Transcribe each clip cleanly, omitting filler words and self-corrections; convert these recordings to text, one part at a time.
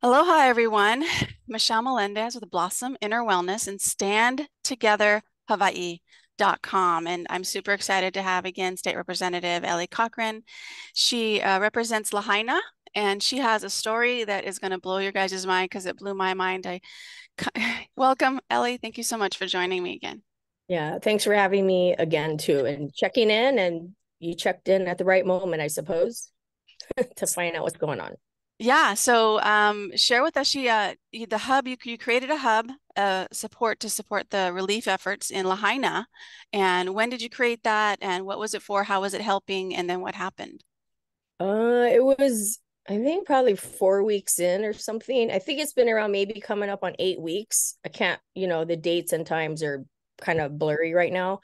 Aloha, everyone. Michelle Melendez with Blossom Inner Wellness and StandTogetherHawaii.com. And I'm super excited to have again State Representative Elle Cochran. She represents Lahaina, and she has a story that is going to blow your guys' mind because it blew my mind. Welcome, Elle. Thank you so much for joining me again. Yeah, thanks for having me again too and checking in, and you checked in at the right moment, I suppose, to find out what's going on. Yeah, so share with us. The hub you created a hub support the relief efforts in Lahaina, and when did you create that? And what was it for? How was it helping? And then what happened? It was, I think, probably 4 weeks in or something. I think it's been around maybe coming up on 8 weeks. I can't, the dates and times are kind of blurry right now.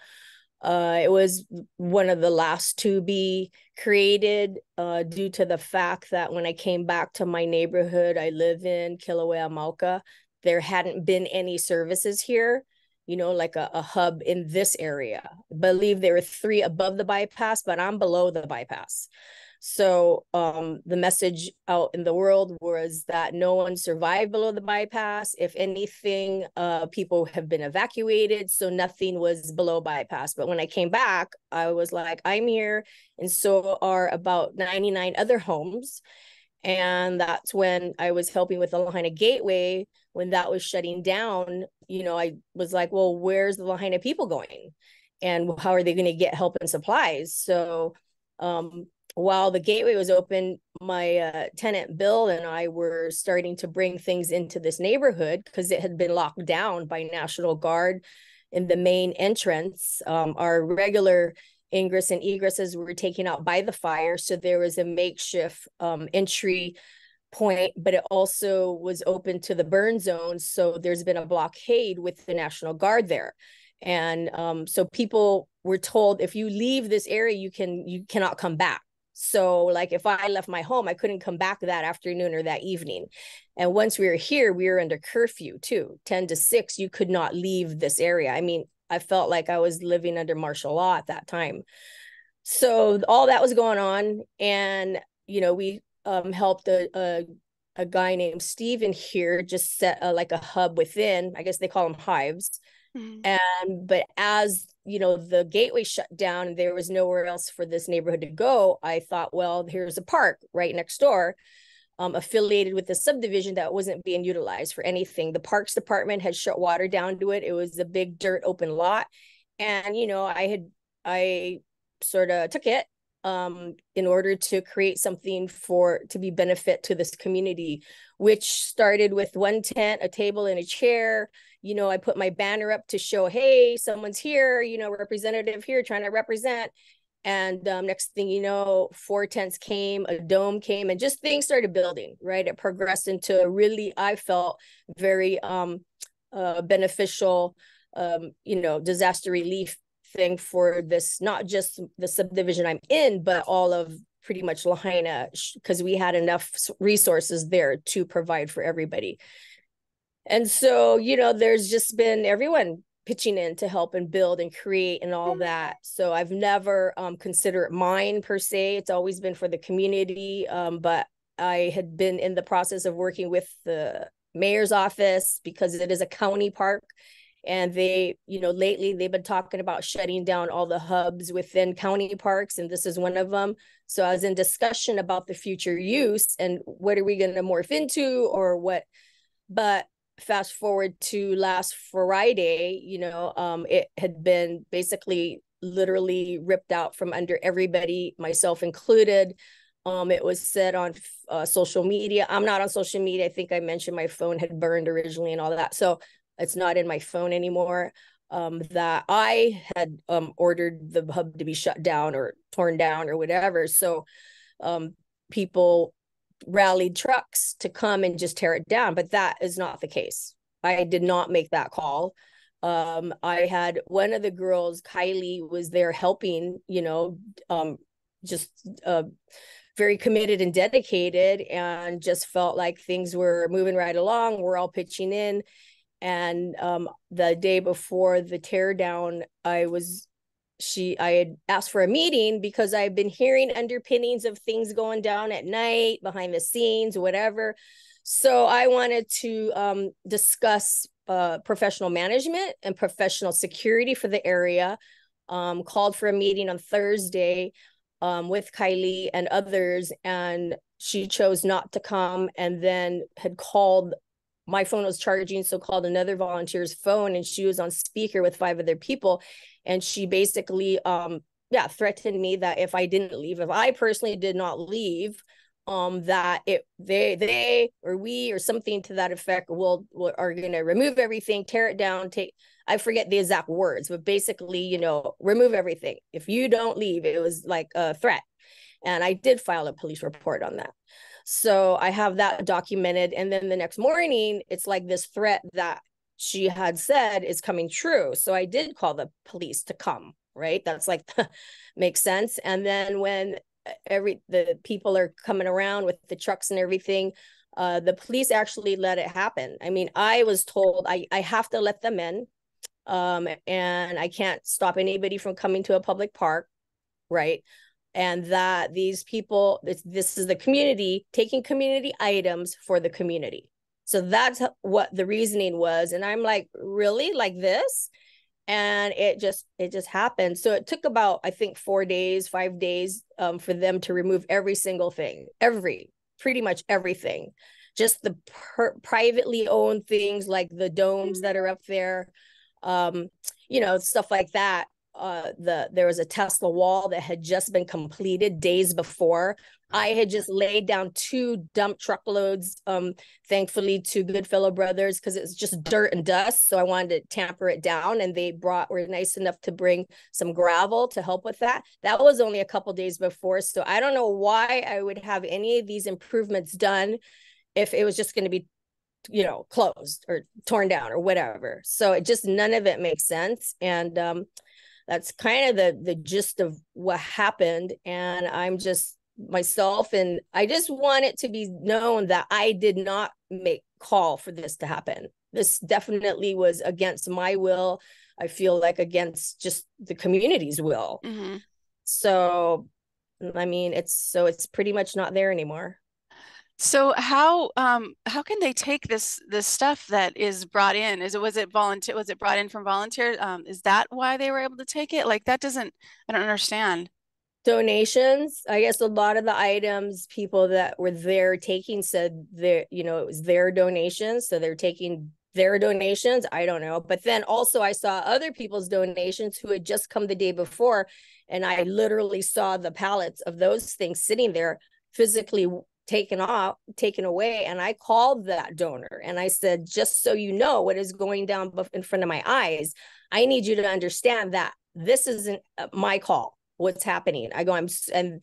It was one of the last to be created due to the fact that when I came back to my neighborhood I live in, Kilauea Mauka, there hadn't been any services here, like a hub in this area. I believe there were three above the bypass, but I'm below the bypass. So the message out in the world was that no one survived below the bypass. If anything, people have been evacuated, so nothing was below bypass. But when I came back, I was like, I'm here, and so are about 99 other homes. And that's when I was helping with the Lahaina Gateway. When that was shutting down, I was like, well, where's the Lahaina people going? And how are they going to get help and supplies? So while the gateway was open, my tenant Bill and I were starting to bring things into this neighborhood because it had been locked down by National Guard in the main entrance. Our regular ingress and egresses were taken out by the fire, so there was a makeshift entry point, but it also was open to the burn zone. So there's been a blockade with the National Guard there. And so people were told, if you leave this area, you cannot come back. So like if I left my home, I couldn't come back that afternoon or that evening. And once we were here, we were under curfew too, 10 to 6. You could not leave this area. I mean, I felt like I was living under martial law at that time. So all that was going on. And, we helped a guy named Steven here just set like a hub within, I guess they call them hives. Mhm. But as the gateway shut down and there was nowhere else for this neighborhood to go, I thought, well, here's a park right next door, affiliated with the subdivision that wasn't being utilized for anything. The parks department had shut water down to it. It was a big dirt open lot. And, I sort of took it in order to create something to be benefit to this community, which started with one tent, a table, and a chair. I put my banner up to show, hey, someone's here, representative here trying to represent. And next thing you know, 4 tents came, a dome came, and just things started building, right? It progressed into a really, I felt, very beneficial, disaster relief thing for this, not just the subdivision I'm in, but all of pretty much Lahaina, because we had enough resources there to provide for everybody. And so, there's just been everyone pitching in to help and build and create and all that. So I've never considered it mine per se. It's always been for the community. But I had been in the process of working with the mayor's office because it is a county park. And they, lately they've been talking about shutting down all the hubs within county parks, and this is one of them. So I was in discussion about the future use and what are we going to morph into or what. But fast forward to last Friday, it had been basically literally ripped out from under everybody, myself included. It was said on social media. I'm not on social media. I think I mentioned my phone had burned originally and all that. So it's not in my phone anymore. That I had ordered the hub to be shut down or torn down or whatever. So people rallied trucks to come and just tear it down, but that is not the case. I did not make that call. I had one of the girls, Kylie, was there helping, just very committed and dedicated, and just felt like things were moving right along. We're all pitching in. And the day before the teardown, I was I had asked for a meeting because I've been hearing underpinnings of things going down at night, behind the scenes, whatever. So I wanted to discuss professional management and professional security for the area. Called for a meeting on Thursday with Kylie and others, and she chose not to come, and then had called. My phone was charging, so called another volunteer's phone, and she was on speaker with 5 other people, and she basically threatened me that if I didn't leave, if I personally did not leave, that they or we or something to that effect are going to remove everything, tear it down, I forget the exact words, but basically, remove everything if you don't leave. It was like a threat, and I did file a police report on that. So I have that documented. And then the next morning, it's like this threat that she had said is coming true. So I did call the police to come, right? That's like, makes sense. And then when the people are coming around with the trucks and everything, the police actually let it happen. I mean, I was told I have to let them in, and I can't stop anybody from coming to a public park, right? And that these people, this is the community taking community items for the community. So that's what the reasoning was. And I'm like, really, like this? And it just happened. So it took about, I think, 4 days, 5 days for them to remove every single thing, pretty much everything. Just the privately owned things like the domes that are up there, stuff like that. There was a Tesla wall that had just been completed days before. I had just laid down 2 dump truckloads, thankfully to Goodfellow Brothers, because it's just dirt and dust. So I wanted to tamper it down, and they were nice enough to bring some gravel to help with that. That was only a couple days before. So I don't know why I would have any of these improvements done if it was just going to be closed or torn down or whatever. So it just, none of it makes sense. And that's kind of the gist of what happened. And I'm just myself, and I just want it to be known that I did not call for this to happen. This definitely was against my will. I feel like against just the community's will. Mm-hmm. So, I mean, it's pretty much not there anymore. So how can they take this stuff that is brought in? Was it volunteer? Was it brought in from volunteers? Is that why they were able to take it? Like that doesn't, I don't understand. Donations. I guess a lot of the items people that were there taking said it was their donations. So they're taking their donations. I don't know. But then also I saw other people's donations who had just come the day before. And I literally saw the pallets of those things sitting there physically taken away. And I called that donor and I said, just so you know what is going down in front of my eyes, I need you to understand that this isn't my call. What's happening? And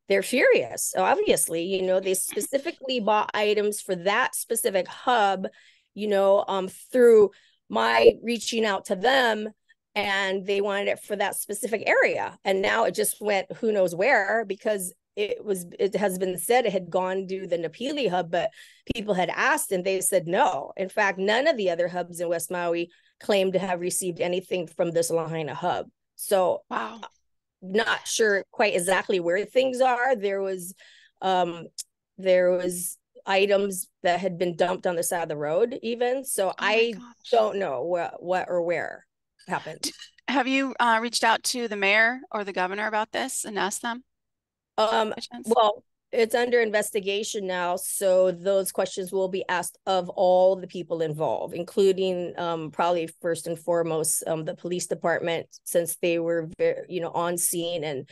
they're furious. So obviously, they specifically bought items for that specific hub, through my reaching out to them, and they wanted it for that specific area. And now it just went who knows where, because it has been said it had gone to the Napili hub, but people had asked and they said no. In fact, none of the other hubs in West Maui claimed to have received anything from this Lahaina hub. So Wow. Not sure quite exactly where things are. There was items that had been dumped on the side of the road even. So Oh my I gosh. don't know what or where happened. Have you reached out to the mayor or the governor about this and asked them Um, by chance? well, it's under investigation now, so those questions will be asked of all the people involved, including probably first and foremost the police department, since they were on scene. And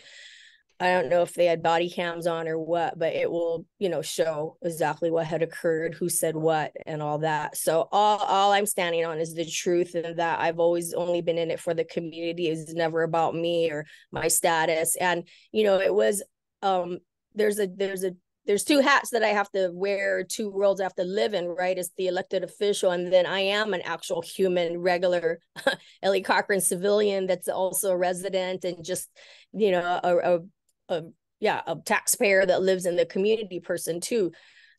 I don't know if they had body cams on or what, but it will show exactly what had occurred, who said what, and all that. So all I'm standing on is the truth, and that I've always only been in it for the community. It's never about me or my status. And it was there's 2 hats that I have to wear, 2 worlds I have to live in, right? As the elected official, and then I am an actual human, regular Elle Cochran civilian that's also a resident, and just a taxpayer that lives in the community person too.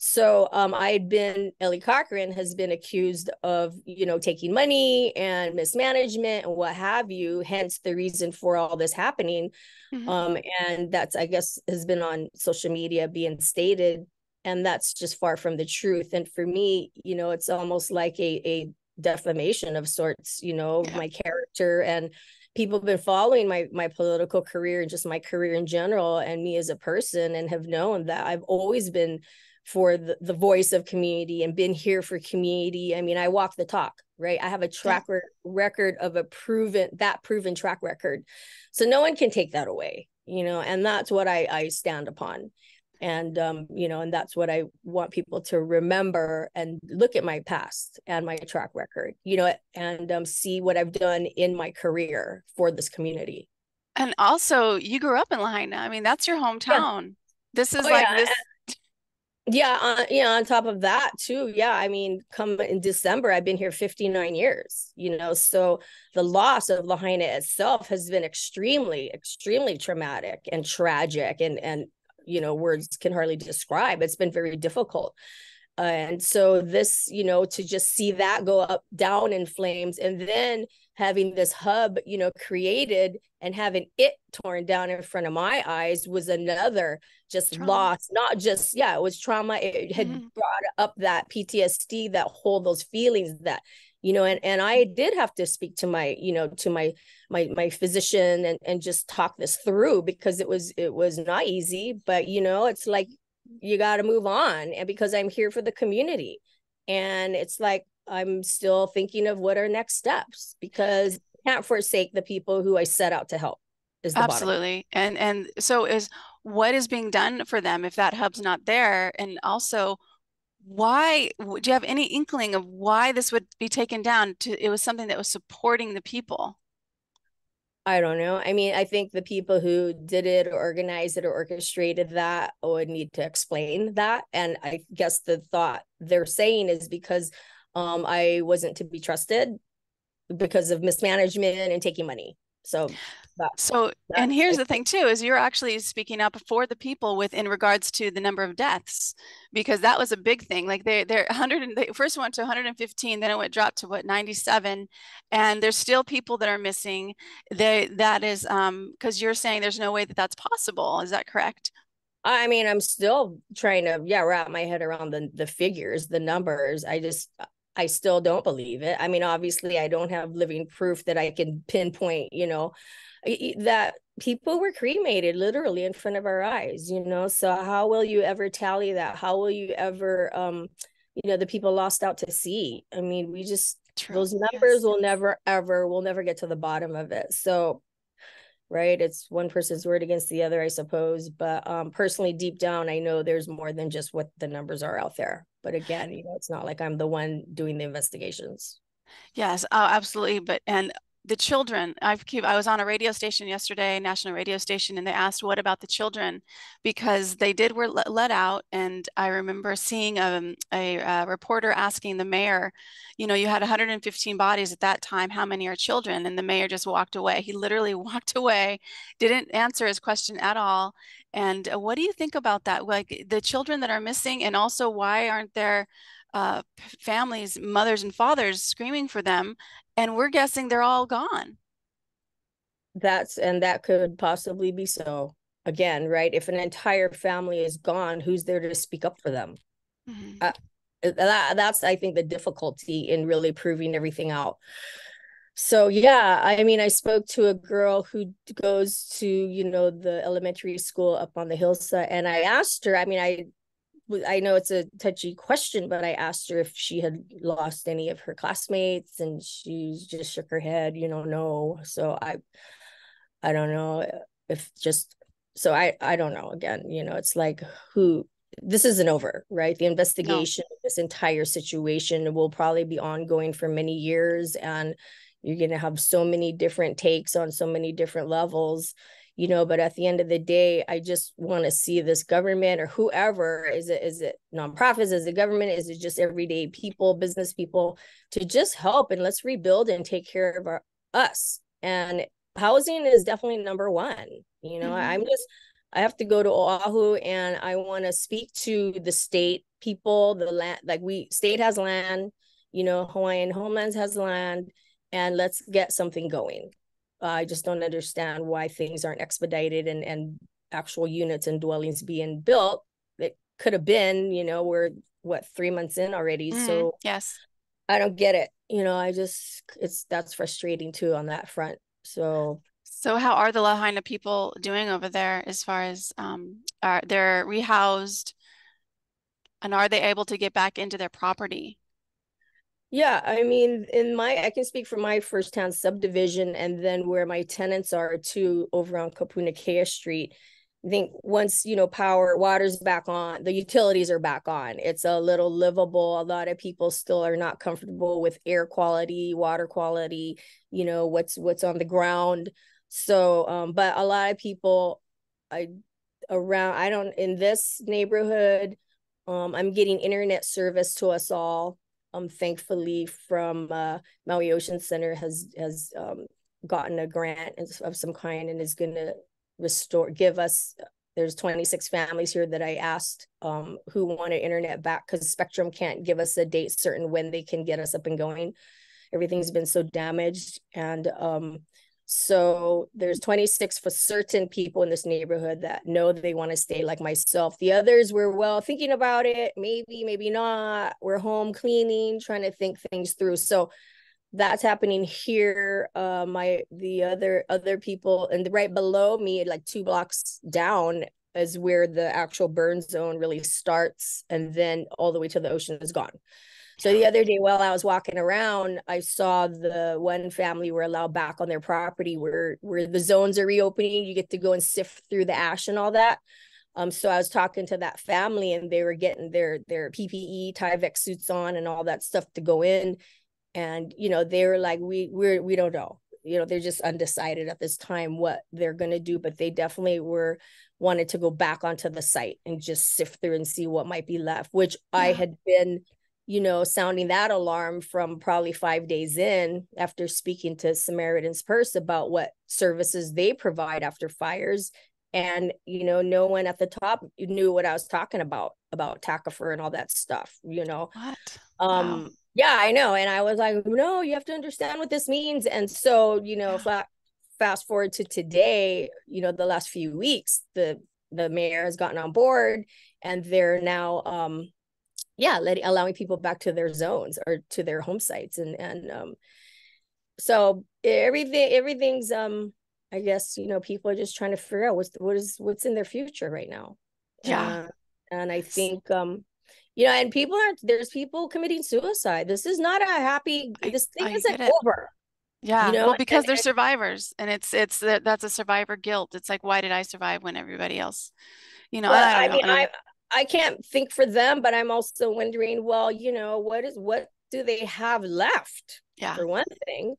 So I had been, Elle Cochran has been accused of, taking money and mismanagement and what have you, hence the reason for all this happening. Mhm. Um, and that's, I guess, has been on social media being stated. And that's just far from the truth. And for me, it's almost like a defamation of sorts, of Yeah. my character. And people have been following my political career and just my career in general and me as a person, and have known that I've always been for the voice of community and been here for community. I mean, I walk the talk, right? I have a Yeah. track record of a proven track record. So no one can take that away, and that's what I stand upon. And and that's what I want people to remember and look at my past and my track record, and see what I've done in my career for this community. And also, you grew up in Lahaina. I mean, that's your Yeah. hometown. This is Oh like yeah. this. Yeah, on top of that too, yeah, I mean, come in December, I've been here 59 years, so the loss of Lahaina itself has been extremely, extremely traumatic and tragic, and words can hardly describe. It's been very difficult. And so this, to just see that go up, down in flames, and then having this hub, created and having it torn down in front of my eyes was another just Trauma. loss. Not just, yeah, it was trauma. It had Hmm. brought up that PTSD, that hold those feelings that, and I did have to speak to my physician, and just talk this through, because it was not easy, but it's like you got to move on, and because I'm here for the community, and it's like I'm still thinking of what are next steps, because I can't forsake the people who I set out to help, is the bottom. Absolutely. And so is what is being done for them if that hub's not there? And also, do you have any inkling of why this would be taken down it was something that was supporting the people? I don't know. I mean, I think the people who did it or organized it or orchestrated that would need to explain that. And I guess the thought they're saying is because I wasn't to be trusted because of mismanagement and taking money. So that, So, that and here's I the thing too, is you're actually speaking up for the people in regards to the number of deaths, because that was a big thing. Like they're 100 they first went to 115, then it went dropped to what 97, and there's still people that are missing. That is because you're saying there's no way that that's possible. Is that correct? I mean, I'm still trying to, yeah, wrap my head around the figures, the numbers. I still don't believe it. I mean, obviously, I don't have living proof that I can pinpoint, that people were cremated literally in front of our eyes. So how will you ever tally that? How will you ever, the people lost out to sea? I mean, True. those numbers Yes. will never, ever, we'll never get to the bottom of it. So, right? It's one person's word against the other, I suppose. But personally, deep down, I know there's more than just what the numbers are out there. But again, it's not like I'm the one doing the investigations. Yes, oh, absolutely. But and the children, I was on a radio station yesterday, national radio station, and they asked what about the children, because they were let out, and I remember seeing a reporter asking the mayor, you had 115 bodies at that time. How many are children? And the mayor just walked away. He literally walked away, didn't answer his question at all. And what do you think about that? Like the children that are missing, and also why aren't there families, mothers and fathers screaming for them, and we're guessing they're all gone. And that could possibly be so. Again, right? If an entire family is gone, who's there to speak up for them? Mhm. Uh, that's, I think, the difficulty in really proving everything out. So yeah, I mean, I spoke to a girl who goes to, the elementary school up on the hillside, and I asked her, I mean, I know it's a touchy question, but I asked her if she had lost any of her classmates, and she just shook her head, no. So I don't know if just so I don't know. Again, it's like who this isn't over, right? The No. investigation, this entire situation will probably be ongoing for many years, and you're going to have so many different takes on so many different levels. But at the end of the day, I just want to see this government or whoever, is it nonprofits, is it government, is it just everyday people, business people, to just help, and let's rebuild and take care of us. And housing is definitely number one. Hmm. I'm just I have to go to Oahu, and I want to speak to the state people, the land, like state has land, Hawaiian Homelands has land, and let's get something going. I just don't understand why things aren't expedited and actual units and dwellings being built. It could have been, we're what, 3 months in already. So Yes. I don't get it. That's frustrating too on that front. So So how are the Lahaina people doing over there as far as are they're rehoused and are they able to get back into their property? yeah, I mean, I can speak for my firsthand subdivision, and then where my tenants are too, over on Kapuna Kea Street. I think once, water's back on, the utilities are back on. It's a little livable. A lot of people still are not comfortable with air quality, water quality, what's on the ground. So, but a lot of people, I I don't, in this neighborhood, I'm getting internet service to us all. Thankfully from Maui Ocean Center has gotten a grant of some kind and is going to give us. There's 26 families here that I asked who wanted internet back, because Spectrum can't give us a date certain when they can get us up and going. Everything's been so damaged, and so there's 26 for certain people in this neighborhood that know they want to stay, like myself. The others were, well, thinking about it, maybe not. We're home cleaning, trying to think things through. So that's happening here. The other people, and right below me, like 2 blocks down, is where the actual burn zone really starts, and then all the way to the ocean is gone. So the other day, while I was walking around, I saw the one family were allowed back on their property where the zones are reopening. You get to go and sift through the ash and all that. So I was talking to that family, and they were getting their PPE, Tyvek suits on, and all that stuff to go in. And they were like, we don't know. They're just undecided at this time what they're gonna do, but they definitely wanted to go back onto the site and just sift through and see what might be left, which I Yeah. had been sounding that alarm from probably 5 days in, after speaking to Samaritan's Purse about what services they provide after fires. And, no one at the top knew what I was talking about TAKEOVER and all that stuff. What? Wow. Yeah, I know. And I was like, no, you have to understand what this means. And so, Yeah. fast forward to today, the last few weeks, the mayor has gotten on board, and they're now yeah, allowing people back to their zones or to their home sites. And so everything's I guess, people are just trying to figure out what's in their future right now. Yeah. And I think and there's people committing suicide. This is not a happy, this thing I isn't get it. over, Yeah. Well, because and they're survivors and that's a survivor guilt. It's like, why did I survive when everybody else, well, I I don't know. mean, And I can't think for them, but I'm also wondering, well, what do they have left? yeah. For one thing,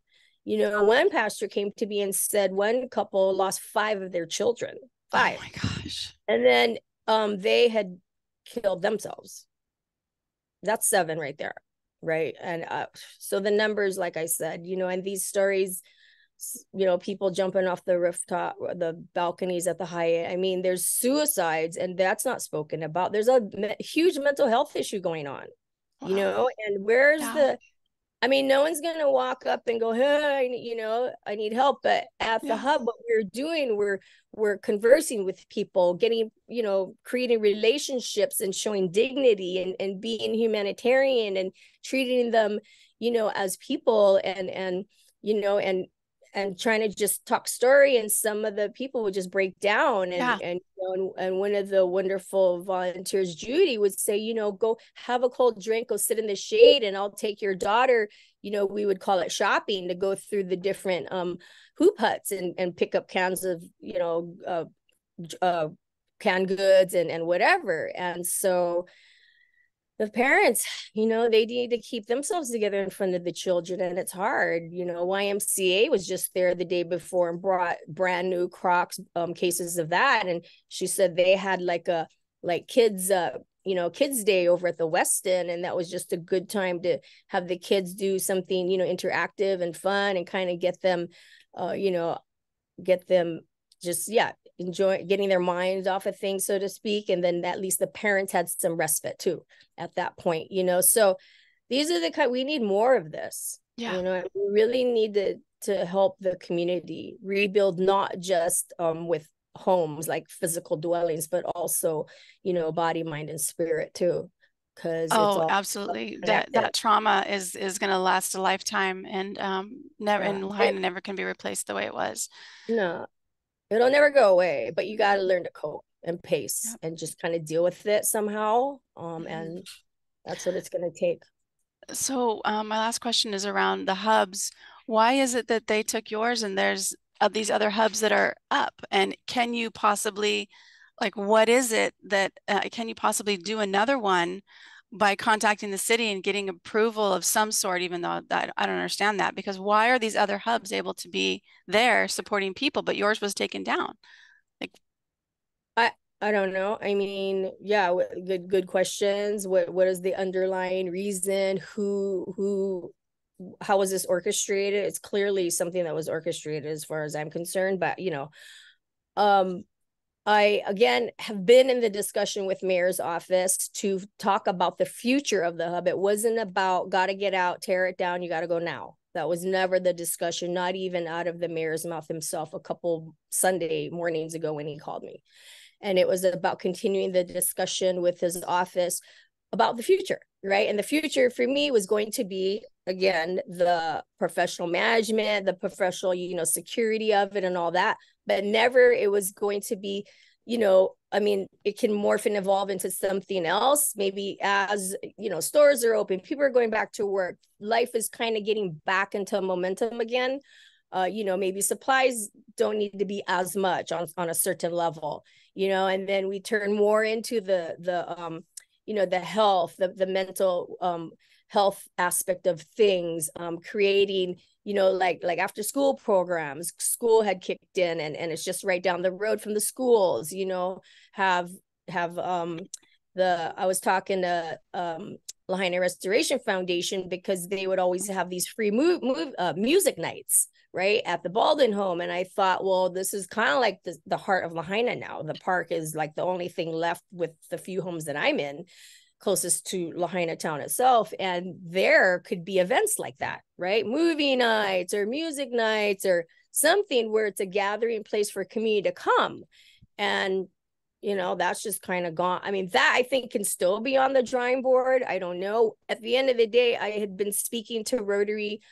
one pastor came to me and said one couple lost 5 of their children, Oh 5, my gosh. and then they had killed themselves. That's 7 right there, right? And so the numbers, like I said, and these stories, people jumping off the rooftop, the balconies at the Hyatt. I mean, there's suicides, and that's not spoken about. There's a huge mental health issue going on, Wow. and where's Yeah. I mean, no one's going to walk up and go, hey, I need help. But at the Yeah. hub, what we're doing, we're conversing with people, getting, creating relationships and showing dignity and being humanitarian and treating them, as people, and, and trying to just talk story. And some of the people would just break down, Yeah. and one of the wonderful volunteers, Judy, would say, go have a cold drink, go sit in the shade, and I'll take your daughter, we would call it shopping, to go through the different hoop huts and pick up cans of, canned goods and whatever. And so the parents, they need to keep themselves together in front of the children, and it's hard. YMCA was just there the day before and brought brand new Crocs cases of that, and she said they had like kids kids day over at the Westin, and that was just a good time to have the kids do something interactive and fun, and kind of get them get them just, yeah, enjoy getting their minds off of things, so to speak. And then at least the parents had some respite too at that point, so these are the kind, we need more of this. Yeah. We really need to help the community rebuild, not just with homes like physical dwellings, but also body, mind, and spirit too, because it's Oh, all absolutely. connected. That trauma is going to last a lifetime, and never, Yeah. and Lahaina never can be replaced the way it was. No, it'll never go away, but you got to learn to cope and Yeah. pace and just kind of deal with it somehow. Mhm. And that's what it's going to take. So, my last question is around the hubs. Why is it that they took yours and there's these other hubs that are up? And can you possibly, like, what is it that can you possibly do another one by contacting the city and getting approval of some sort, even though that I don't understand that, because why are these other hubs able to be there supporting people, but yours was taken down? Like, I I don't know. I mean, yeah, good questions. What is the underlying reason? How was this orchestrated? It's clearly something that was orchestrated as far as I'm concerned, but um I again have been in the discussion with mayor's office to talk about the future of the hub. It wasn't about got to get out, tear it down, you got to go now. That was never the discussion, not even out of the mayor's mouth himself a couple Sunday mornings ago when he called me. And it was about continuing the discussion with his office about the future, right? And the future for me was going to be, again, the professional management, the professional, security of it and all that, but never it was going to be, I mean, it can morph and evolve into something else. Maybe as, stores are open, people are going back to work, life is kind of getting back into momentum again. Maybe supplies don't need to be as much on a certain level, and then we turn more into the health, the mental health aspect of things, creating, like after school programs. School had kicked in, and it's just right down the road from the schools, have I was talking to Lahaina Restoration Foundation, because they would always have these free music nights right at the Baldwin home. And I thought, well, this is kind of like the heart of Lahaina now. The park is like the only thing left with the few homes that I'm in, closest to Lahaina town itself. And there could be events like that, right? Movie nights or music nights or something where it's a gathering place for community to come. And that's just kind of gone. I mean, that I think can still be on the drawing board. I don't know. At the end of the day, I had been speaking to Rotary,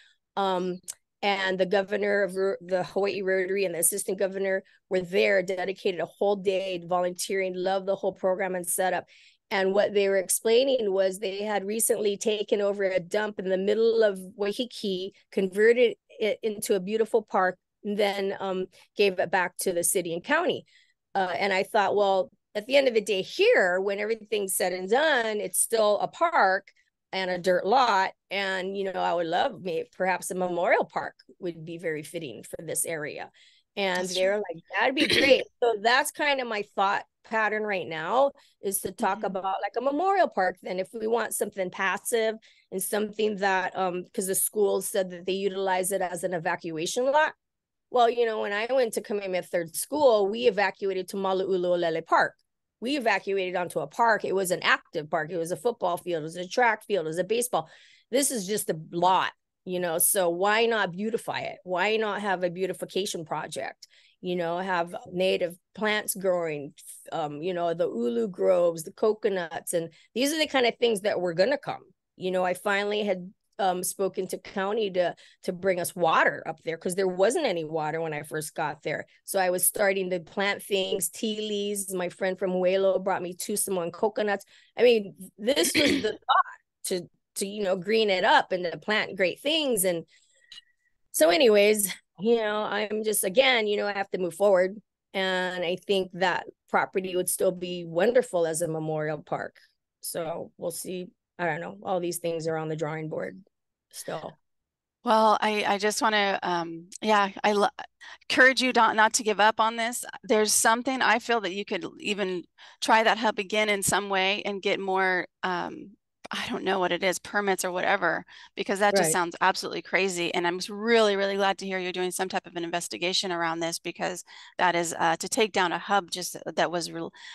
and the governor of the Hawaii Rotary and the assistant governor were there, dedicated a whole day volunteering, loved the whole program and setup. And what they were explaining was they had recently taken over a dump in the middle of Waikiki, converted it into a beautiful park, and then gave it back to the city and county. And I thought, well, at the end of the day here, when everything's said and done, it's still a park and a dirt lot. And, I would love perhaps a memorial park would be very fitting for this area. And they're like, that'd be great. So that's kind of my thought pattern right now, is to talk about like a memorial park. Then if we want something passive and something that, because the schools said that they utilize it as an evacuation lot. Well, when I went to Kamehameha Third School, we evacuated to Malauuluolele Park. We evacuated onto a park. It was an active park. It was a football field. It was a track field. It was a baseball. This is just a lot, so why not beautify it? Why not have a beautification project? Have native plants growing, the ulu groves, the coconuts. And these are the kind of things that were going to come. I finally had spoken to county to bring us water up there, because there wasn't any water when I first got there. So I was starting to plant things, tea leaves. My friend from Huelo brought me 2 Samoan coconuts. I mean, this was the thought to green it up and to plant great things. And so anyways, I'm just, again, I have to move forward. And I think that property would still be wonderful as a memorial park. So we'll see. I don't know. All these things are on the drawing board still. Well, I just want to, yeah, encourage you not to give up on this. There's something I feel that you could even try that hub again in some way and get more I don't know what it is, permits or whatever, because that just Right. sounds absolutely crazy. And I'm really, really glad to hear you're doing some type of an investigation around this because that is to take down a hub just that was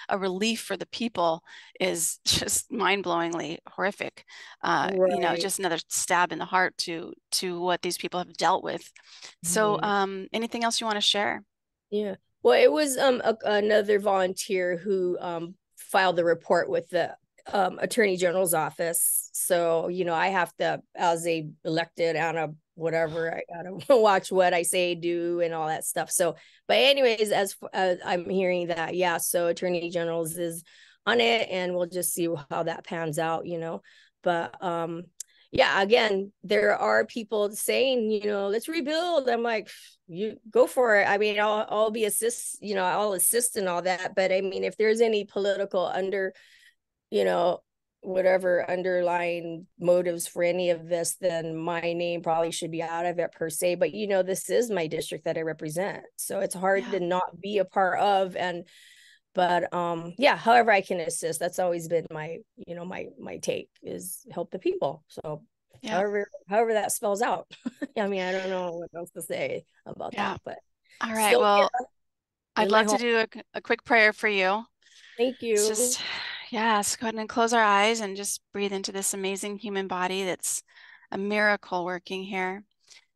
a relief for the people is just mind-blowingly horrific. Right. Just another stab in the heart to what these people have dealt with. So, Mhm. anything else you want to share? Yeah. Well, it was another volunteer who filed the report with the Attorney General's office. So, I have to, as a elected on a whatever, I gotta watch what I say, do, and all that stuff. So, but anyways, as I'm hearing that, yeah, so Attorney General's is on it, and we'll just see how that pans out. But yeah, again, there are people saying, let's rebuild. I'm like, you go for it. I mean, I'll be assist, I'll assist and all that. But I mean, if there's any political you know, whatever underlying motives for any of this, then my name probably should be out of it per se. But this is my district that I represent. So it's hard Yeah, to not be a part of. And but yeah, however I can assist, that's always been my take is help the people. So yeah, however that spells out. I mean, I don't know what else to say about yeah. that, but All right. still here Well, I'd in my love to home. do a quick prayer for you. Thank It's you. just, yes, go ahead and close our eyes and just breathe into this amazing human body that's a miracle working here.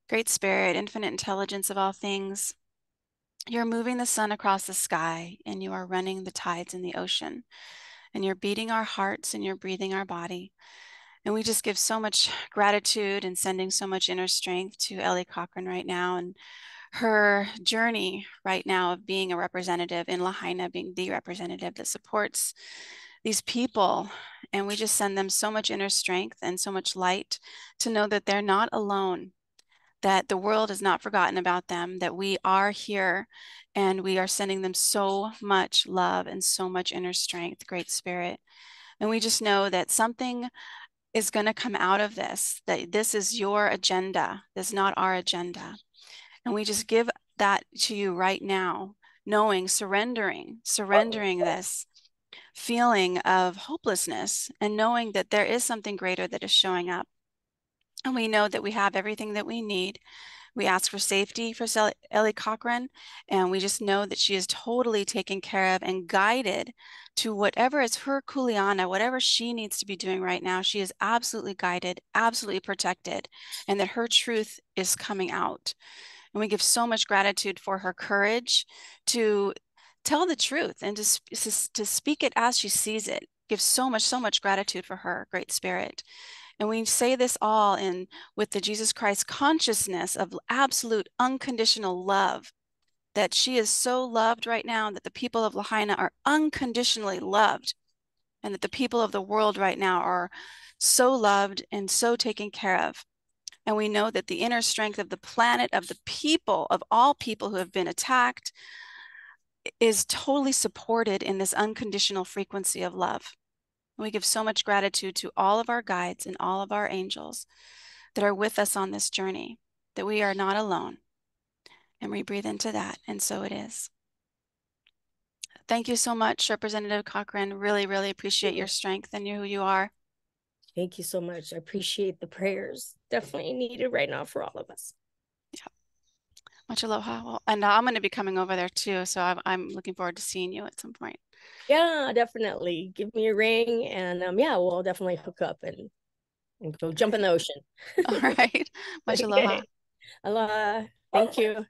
Great Spirit, infinite intelligence of all things. You're moving the sun across the sky and you are running the tides in the ocean. And you're beating our hearts and you're breathing our body. And we just give so much gratitude and sending so much inner strength to Elle Cochran right now and her journey right now of being a representative in Lahaina, being the representative that supports these people. And we just send them so much inner strength and so much light to know that they're not alone, that the world has not forgotten about them, that we are here and we are sending them so much love and so much inner strength, great spirit. And we just know that something is going to come out of this, that this is your agenda, this is not our agenda. And we just give that to you right now, knowing, surrendering this feeling of hopelessness and knowing that there is something greater that is showing up. And we know that we have everything that we need. We ask for safety for Elle Cochran, and we just know that she is totally taken care of and guided to whatever is her kuleana, whatever she needs to be doing right now. She is absolutely guided, absolutely protected, and that her truth is coming out. And we give so much gratitude for her courage to tell the truth and to speak it as she sees it. Give so much gratitude for her, great spirit. And we say this all in with the Jesus Christ consciousness of absolute unconditional love, that she is so loved right now, that the people of Lahaina are unconditionally loved, and that the people of the world right now are so loved and so taken care of. And we know that the inner strength of the planet, of the people, of all people who have been attacked, is totally supported in this unconditional frequency of love. And we give so much gratitude to all of our guides and all of our angels that are with us on this journey, that we are not alone. And we breathe into that. And so it is. Thank you so much, Representative Cochran. Really, really appreciate your strength and who you are. Thank you so much. I appreciate the prayers. Definitely needed right now for all of us. Yeah, much aloha. Well, and I'm going to be coming over there too. So I'm looking forward to seeing you at some point. Yeah, definitely. Give me a ring and yeah, we'll definitely hook up and go All jump in right. the ocean. All right. Much aloha. Okay. Aloha. Thank you.